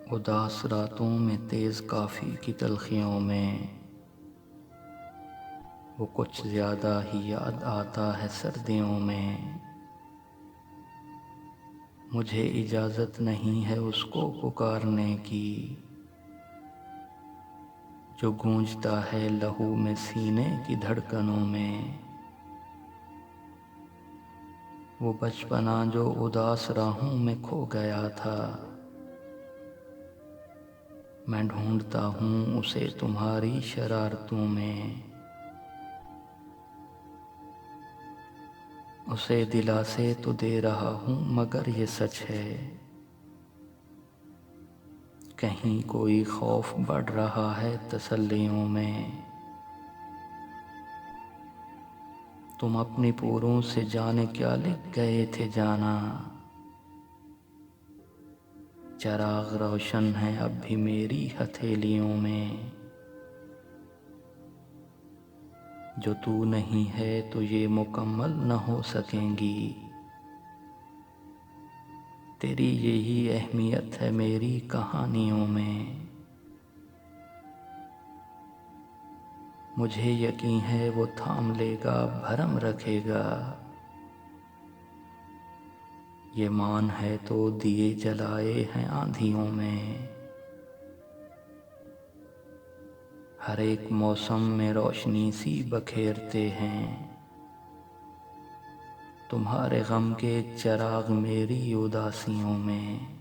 उदास रातों में तेज़ काफ़ी की तलखियों में वो कुछ ज़्यादा ही याद आता है सर्दियों में। मुझे इजाज़त नहीं है उसको पुकारने की जो गूंजता है लहू में सीने की धड़कनों में। वो बचपना जो उदास राहों में खो गया था, मैं ढूंढता हूँ उसे तुम्हारी शरारतों में। उसे दिलासे तो दे रहा हूँ मगर ये सच है, कहीं कोई खौफ बढ़ रहा है तसल्लियों में। तुम अपनी पूरों से जाने क्या लिख गए थे जाना, चराग रोशन है अब भी मेरी हथेलियों में। जो तू नहीं है तो ये मुकम्मल न हो सकेंगी, तेरी यही अहमियत है मेरी कहानियों में। मुझे यकीन है वो थाम लेगा भरम रखेगा, ये मान है तो दिए जलाए हैं आंधियों में। हर एक मौसम में रोशनी सी बखेरते हैं, तुम्हारे गम के चराग मेरी उदासियों में।